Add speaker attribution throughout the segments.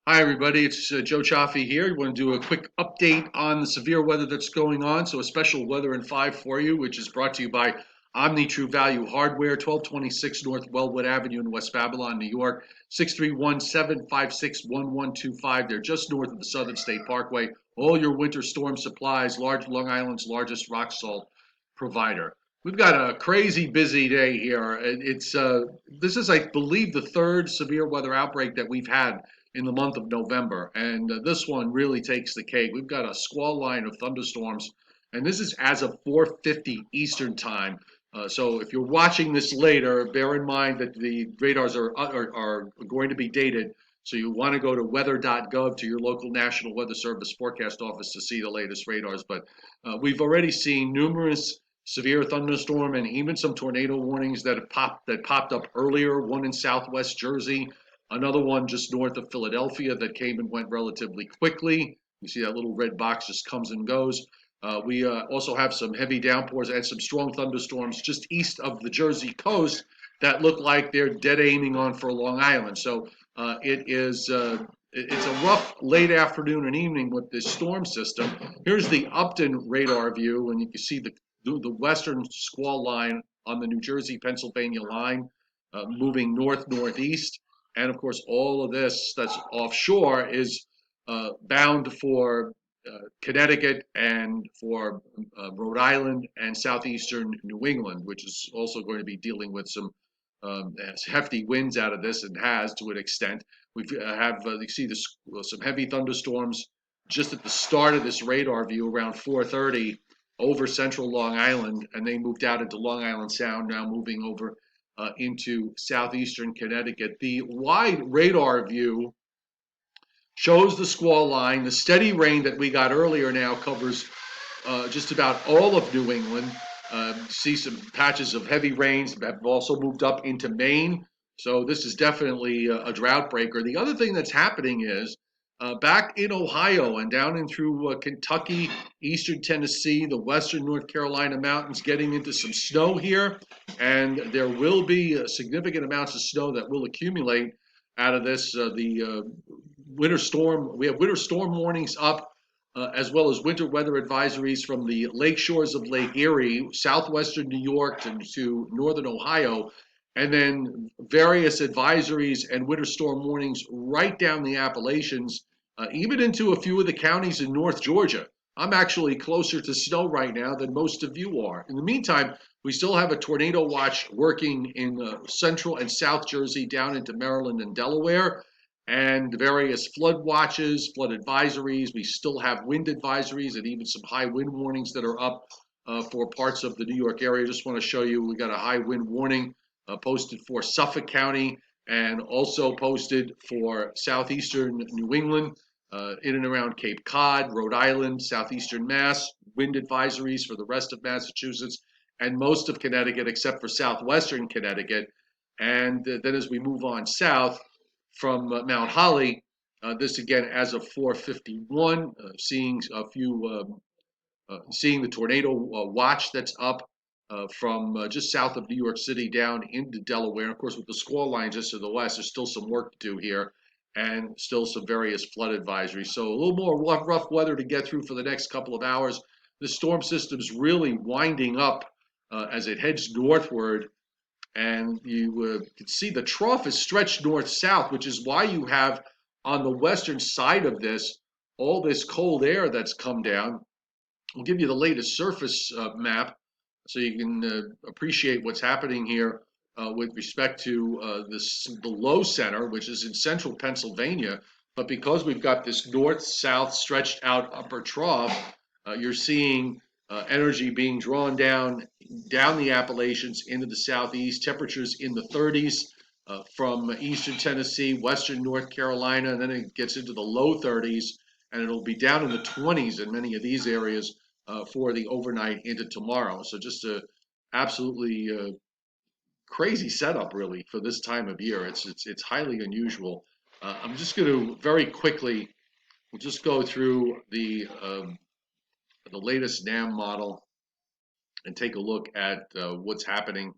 Speaker 1: Hi, everybody. It's Joe Cioffi here. We want to do a quick update on the severe weather that's going on. So, a special weather in 5 for you, which is brought to you by Omni True Value Hardware, 1226 North Wellwood Avenue in West Babylon, New York, 631-756-1125. They're just north of the Southern State Parkway. All your winter storm supplies, Long Island's largest rock salt provider. We've got a crazy busy day here. This is, I believe, the third severe weather outbreak that we've had in the month of November. And this one really takes the cake. We've got a squall line of thunderstorms, and this is as of 4:50 Eastern time. So if you're watching this later, bear in mind that the radars are going to be dated. So you want to go to weather.gov to your local National Weather Service forecast office to see the latest radars. But we've already seen numerous severe thunderstorm and even some tornado warnings that popped up earlier. One in Southwest Jersey, another one just north of Philadelphia that came and went relatively quickly. You see that little red box just comes and goes. We also have some heavy downpours and some strong thunderstorms just east of the Jersey coast that look like they're dead aiming on for Long Island. So it's a rough late afternoon and evening with this storm system. Here's the Upton radar view, and you can see the western squall line on the New Jersey-Pennsylvania line moving north-northeast. And of course, all of this that's offshore is bound for Connecticut and for Rhode Island and southeastern New England, which is also going to be dealing with some hefty winds out of this and has to an extent. We have you see some heavy thunderstorms just at the start of this radar view around 4:30 over central Long Island, and they moved out into Long Island Sound, now moving over into southeastern Connecticut. The wide radar view shows the squall line. The steady rain that we got earlier now covers just about all of New England. See some patches of heavy rains that have also moved up into Maine. So this is definitely a drought breaker. The other thing that's happening is back in Ohio and down in through Kentucky, eastern Tennessee, the western North Carolina mountains, getting into some snow here. And there will be significant amounts of snow that will accumulate out of this. The winter storm, we have winter storm warnings up as well as winter weather advisories from the lake shores of Lake Erie, southwestern New York to northern Ohio, and then various advisories and winter storm warnings right down the Appalachians, even into a few of the counties in North Georgia. I'm actually closer to snow right now than most of you are. In the meantime, we still have a tornado watch working in central and south Jersey down into Maryland and Delaware, and various flood watches, flood advisories. We still have wind advisories and even some high wind warnings that are up for parts of the New York area. Just want to show you we got a high wind warning posted for Suffolk County and also posted for southeastern New England, in and around Cape Cod, Rhode Island, southeastern Mass, wind advisories for the rest of Massachusetts and most of Connecticut except for southwestern Connecticut. And then as we move on south, from Mount Holly. This again as of 4:51, seeing the tornado watch that's up from just south of New York City down into Delaware. And of course, with the squall line just to the west, there's still some work to do here and still some various flood advisories. So a little more rough weather to get through for the next couple of hours. The storm system's really winding up as it heads northward, and you can see the trough is stretched north-south, which is why you have on the western side of this all this cold air that's come down. We'll give you the latest surface map so you can appreciate what's happening here with respect to the low center, which is in central Pennsylvania. But because we've got this north-south stretched out upper trough, you're seeing energy being drawn down the Appalachians into the southeast. Temperatures in the 30s from eastern Tennessee, western North Carolina, and then it gets into the low 30s, and it'll be down in the 20s in many of these areas for the overnight into tomorrow. So just a absolutely crazy setup, really, for this time of year. It's highly unusual. I'm just going to very quickly. We'll just go through the latest NAM model and take a look at what's happening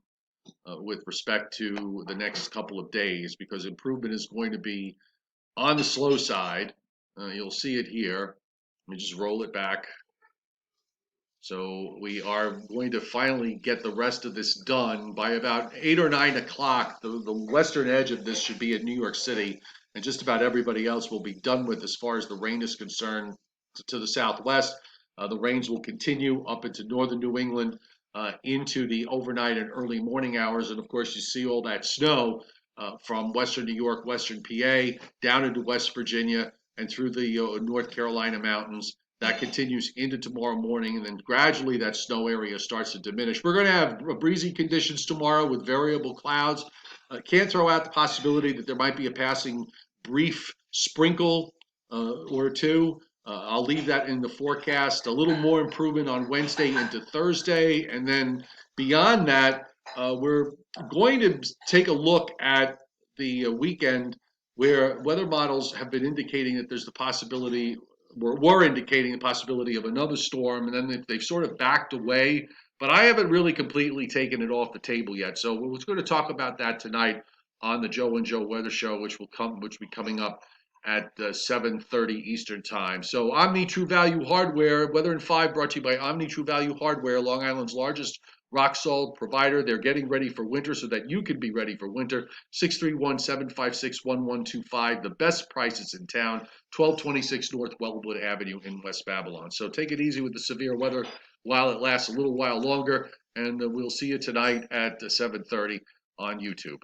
Speaker 1: with respect to the next couple of days, because improvement is going to be On the slow side, you'll see it here. Let me just roll it back. So we are going to finally get the rest of this done by about 8 or 9 o'clock. The western edge of this should be in New York City, and just about everybody else will be done with as far as the rain is concerned to the southwest. The rains will continue up into northern New England, into the overnight and early morning hours. And of course, you see all that snow from western New York, western PA, down into West Virginia, and through the North Carolina mountains. That continues into tomorrow morning, and then gradually that snow area starts to diminish. We're going to have breezy conditions tomorrow with variable clouds. Can't throw out the possibility that there might be a passing brief sprinkle or two. I'll leave that in the forecast. A little more improvement on Wednesday into Thursday, and then beyond that, we're going to take a look at the weekend where weather models have been indicating that there's the possibility were indicating the possibility of another storm, and then they've sort of backed away. But I haven't really completely taken it off the table yet. So we're going to talk about that tonight on the Joe and Joe Weather Show, which will be coming up at 7:30 Eastern Time. So Omni True Value Hardware, Weather in 5, brought to you by Omni True Value Hardware, Long Island's largest rock salt provider. They're getting ready for winter so that you can be ready for winter. 631-756-1125. The best prices in town. 1226 North Wellwood Avenue in West Babylon. So take it easy with the severe weather while it lasts a little while longer. And we'll see you tonight at 7:30 on YouTube.